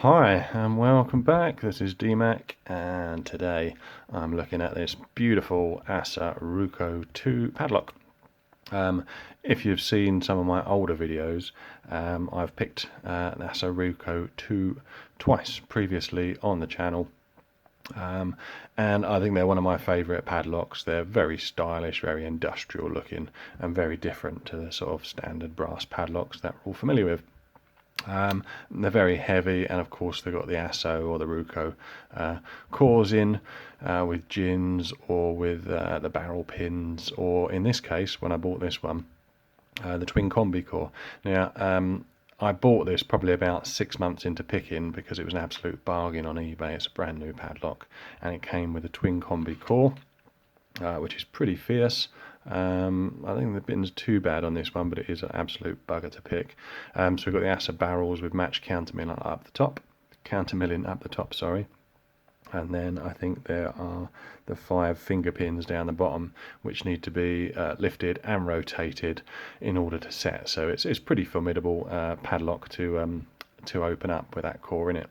Hi and welcome back. This is Dmac, and today I'm looking at this beautiful Assa Ruko 2 padlock. If you've seen some of my older videos, I've picked an Assa Ruko 2 twice previously on the channel. And I think they're one of my favourite padlocks. They're very stylish, very industrial looking, and very different to the sort of standard brass padlocks that we're all familiar with. They're very heavy, and of course they've got the Assa or the Ruko cores in with gins or with the barrel pins, or in this case, when I bought this one, the twin combi core. Now, I bought this probably about 6 months into picking because it was an absolute bargain on eBay. It's a brand new padlock, and it came with a twin combi core, which is pretty fierce. I think the bin's too bad on this one, but it is an absolute bugger to pick. So we've got the Assa barrels with matched countermilling up the top, sorry. And then I think there are the 5 finger pins down the bottom, which need to be lifted and rotated in order to set. So it's pretty formidable padlock to open up with that core in it.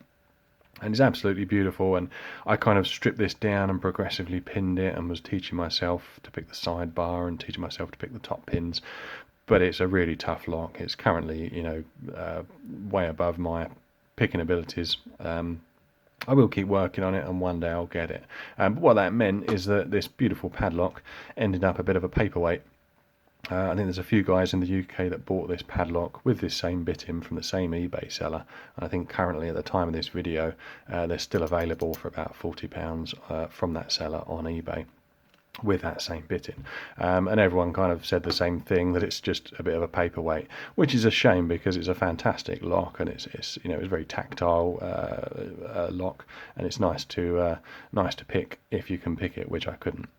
And it's absolutely beautiful, and I kind of stripped this down and progressively pinned it and was teaching myself to pick the sidebar and teaching myself to pick the top pins. But it's a really tough lock. It's currently, way above my picking abilities. I will keep working on it, and one day I'll get it. But what that meant is that this beautiful padlock ended up a bit of a paperweight. I think there's a few guys in the UK that bought this padlock with this same bit in from the same eBay seller, and I think currently at the time of this video they're still available for about £40 from that seller on eBay with that same bit in, and everyone kind of said the same thing, that it's just a bit of a paperweight, which is a shame because it's a fantastic lock, and it's it's a very tactile lock, and it's nice to pick if you can pick it, which I couldn't.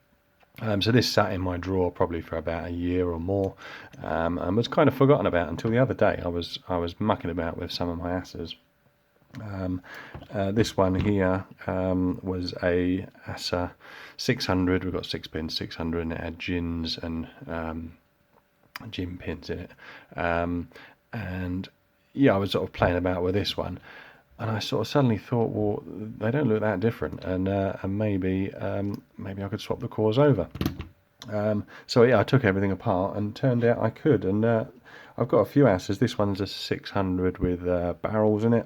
So this sat in my drawer probably for about a year or more, and was kind of forgotten about until the other day. I was mucking about with some of my Assas. This one here was a Assa 600. We've got 6 pins 600, and it had gins and gin pins in it. And yeah, I was sort of playing about with this one, and I sort of suddenly thought, well, they don't look that different, and maybe I could swap the cores over. So yeah, I took everything apart, and turned out I could. And I've got a few Assas. This one's a 600 with barrels in it,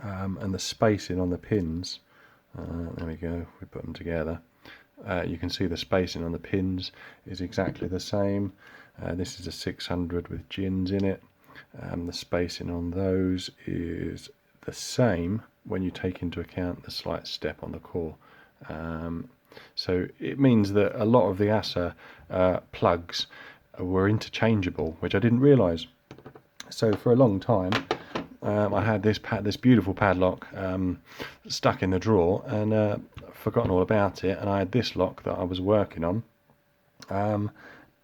and the spacing on the pins. There we go. We put them together. You can see the spacing on the pins is exactly the same. This is a 600 with gins in it. The spacing on those is the same when you take into account the slight step on the core. So it means that a lot of the Assa plugs were interchangeable, which I didn't realise. So for a long time I had this beautiful padlock stuck in the drawer, and forgotten all about it, and I had this lock that I was working on.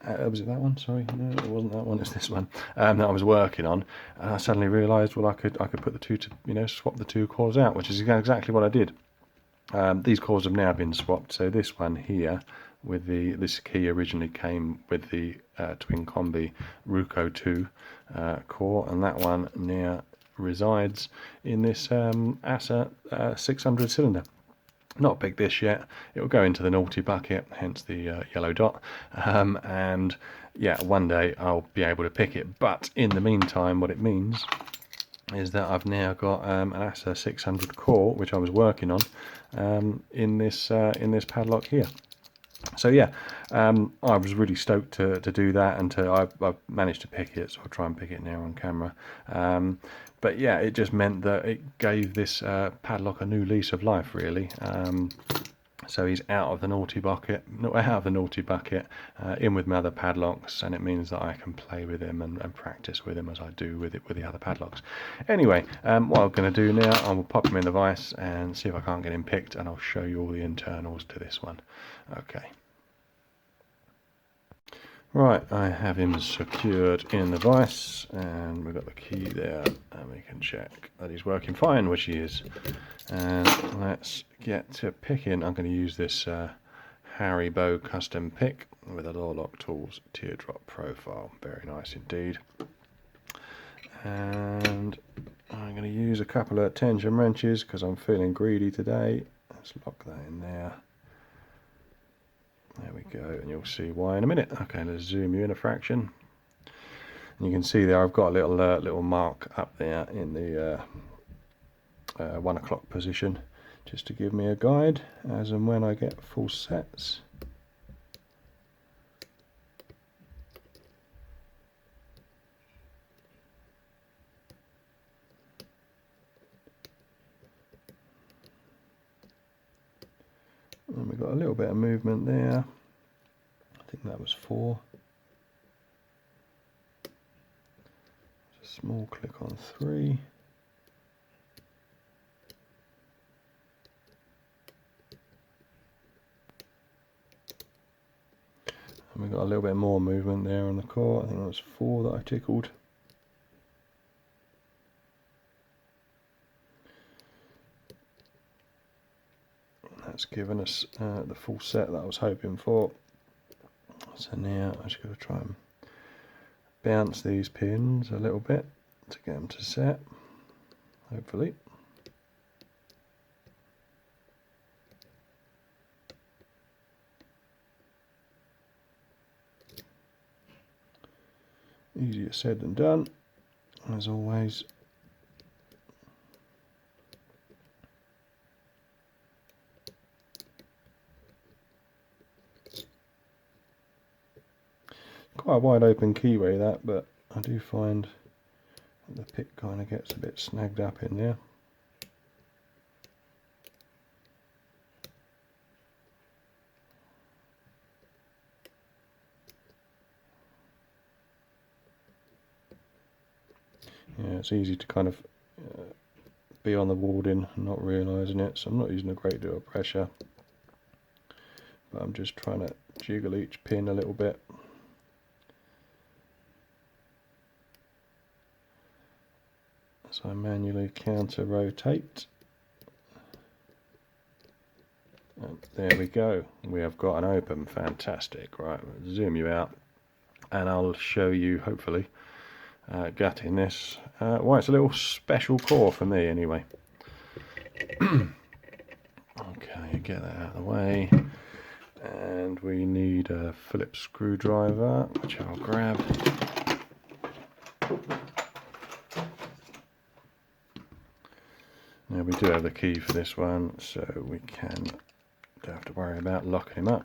Was it that one? Sorry, no, it wasn't that one. It's this one that I was working on, and I suddenly realised, well, I could put the two to swap the two cores out, which is exactly what I did. These cores have now been swapped. So this one here with this key originally came with the twin combi Ruko 2 core, and that one now resides in this Assa 600 cylinder. Not picked this yet. It will go into the naughty bucket, hence the yellow dot, and yeah, one day I'll be able to pick it. But in the meantime, what it means is that I've now got an Assa 600 core, which I was working on in this padlock here. So yeah, I was really stoked to do that, and I've managed to pick it, so I'll try and pick it now on camera. But yeah, it just meant that it gave this padlock a new lease of life, really. So he's out of the naughty bucket, in with my other padlocks, and it means that I can play with him and practice with him as I do with the other padlocks. Anyway, what I'm going to do now, I will pop him in the vise and see if I can't get him picked, and I'll show you all the internals to this one. Okay. Right, I have him secured in the vise, and we've got the key there, and we can check that he's working fine, which he is. And let's get to picking. I'm going to use this Haribo custom pick with a Lorlock Tools teardrop profile. Very nice indeed. And I'm going to use a couple of tension wrenches because I'm feeling greedy today. Let's lock that in there. There we go, and you'll see why in a minute. Okay, let's zoom you in a fraction. And you can see there I've got a little mark up there in the 1 o'clock position, just to give me a guide as and when I get full sets. And we've got a little bit of movement there. I think that was 4. A small click on 3. And we've got a little bit more movement there on the core. I think that was 4 that I tickled. That's given us the full set that I was hoping for. So now I just got to try and bounce these pins a little bit to get them to set, hopefully. Easier said than done, as always. Quite a wide open keyway that, but I do find that the pick kind of gets a bit snagged up in there. Yeah, it's easy to kind of be on the warding and not realising it, so I'm not using a great deal of pressure, but I'm just trying to jiggle each pin a little bit. So I manually counter rotate. And there we go, we have got an open. Fantastic. Right, I'll zoom you out and I'll show you, hopefully, gutting this. Well, it's a little special core for me anyway. Okay, get that out of the way. And we need a Phillips screwdriver, which I'll grab. Now we do have the key for this one, so we don't have to worry about locking him up.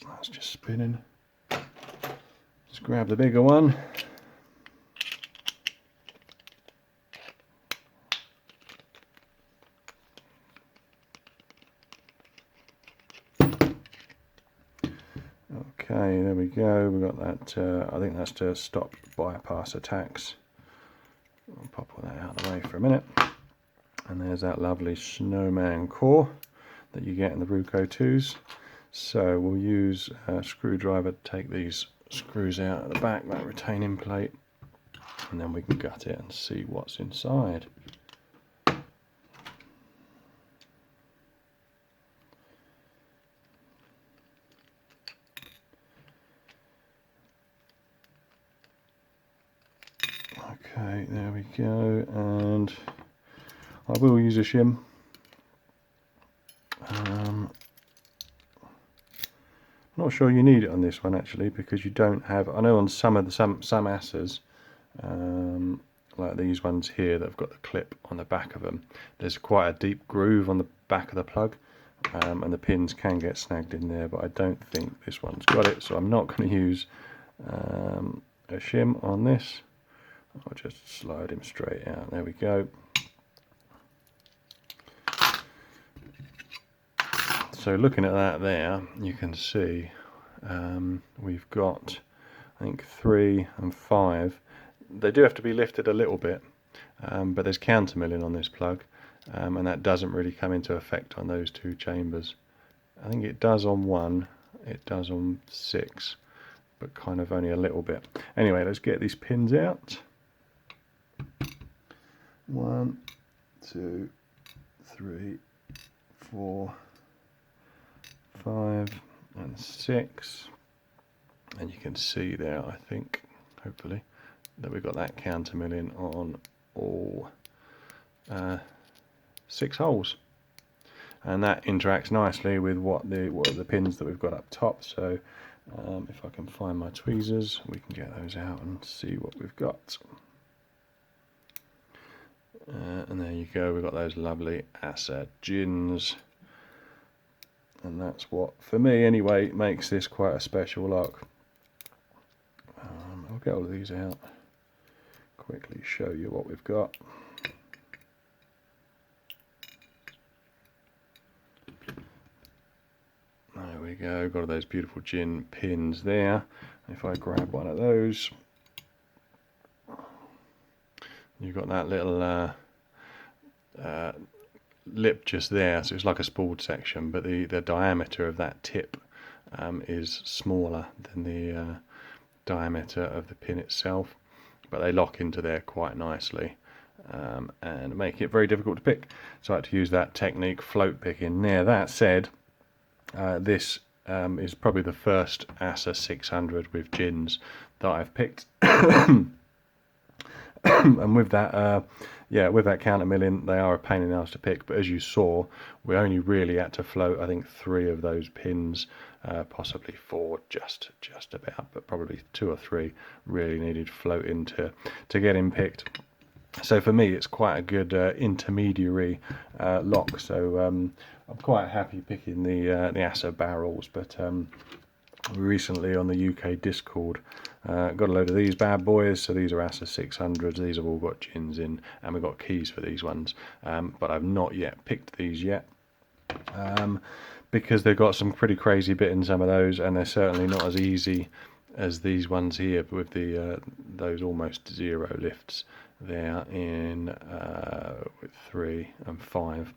That's just spinning. Let's grab the bigger one. Okay, there we go. We've got that. I think that's to stop bypass attacks. I'll pop all that out of the way for a minute. And there's that lovely snowman core that you get in the Ruko 2s. So we'll use a screwdriver to take these screws out at the back, that retaining plate, and then we can gut it and see what's inside. Okay, there we go, and I will use a shim. Not sure you need it on this one actually, because you don't have. I know on some Assas, like these ones here that have got the clip on the back of them, there's quite a deep groove on the back of the plug, and the pins can get snagged in there. But I don't think this one's got it, so I'm not going to use a shim on this. I'll just slide him straight out. There we go. So looking at that there, you can see we've got, I think, 3 and 5. They do have to be lifted a little bit, but there's countermilling on this plug, and that doesn't really come into effect on those 2 chambers. I think it does on 1, it does on 6, but kind of only a little bit. Anyway, let's get these pins out. 1, 2, 3, 4, 5 and 6. And you can see there, I think, hopefully, that we've got that counter milling on all 6 holes. And that interacts nicely with what the pins that we've got up top. So if I can find my tweezers, we can get those out and see what we've got. And there you go, we've got those lovely Assa gins. And that's what, for me anyway, makes this quite a special lock. I'll get all of these out, quickly show you what we've got. There we go, got all those beautiful gin pins there. If I grab one of those, you've got that little lip just there, so it's like a spooled section, but the diameter of that tip is smaller than the diameter of the pin itself, but they lock into there quite nicely and make it very difficult to pick. So I like to use that technique, float picking. Now that said, this is probably the first Assa 600 with gins that I've picked. And with that, with that counter milling, they are a pain in the ass to pick. But as you saw, we only really had to float, I think, 3 of those pins, possibly 4, just about, but probably 2 or 3 really needed floating to get him picked. So for me, it's quite a good intermediary lock. So I'm quite happy picking the Assa barrels, but recently on the UK Discord got a load of these bad boys. So these are Assa 600s, these have all got gins in, and we've got keys for these ones, but I've not yet picked these yet, because they've got some pretty crazy bit in some of those, and they're certainly not as easy as these ones here with the those almost 0 lifts there in with 3 and 5,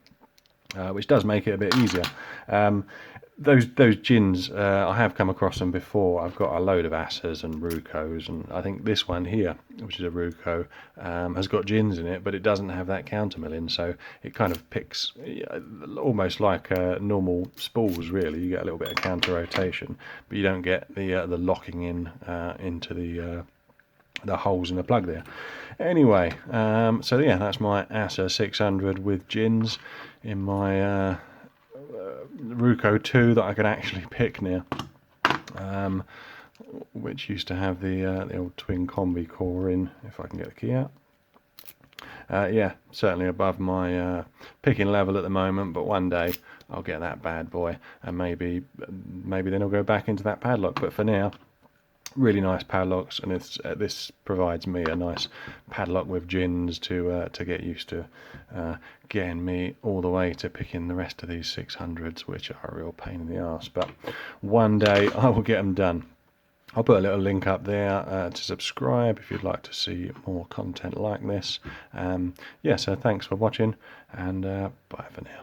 which does make it a bit easier. Those gins, I have come across them before. I've got a load of Assas and Rukos, and I think this one here, which is a Ruko, has got gins in it, but it doesn't have that counter milling, so it kind of picks almost like normal spools. Really, you get a little bit of counter rotation, but you don't get the locking in into the holes in the plug there. Anyway, so yeah, that's my Assa 600 with gins in my Ruko 2 that I can actually pick now, which used to have the old twin combi core in, if I can get the key out. Yeah, certainly above my picking level at the moment, but one day I'll get that bad boy, and maybe then I'll go back into that padlock. But for now, really nice padlocks, and it's this provides me a nice padlock with gins to get used to, getting me all the way to picking the rest of these 600s, which are a real pain in the arse. But one day I will get them done. I'll put a little link up there to subscribe if you'd like to see more content like this. Yeah, so thanks for watching, and bye for now.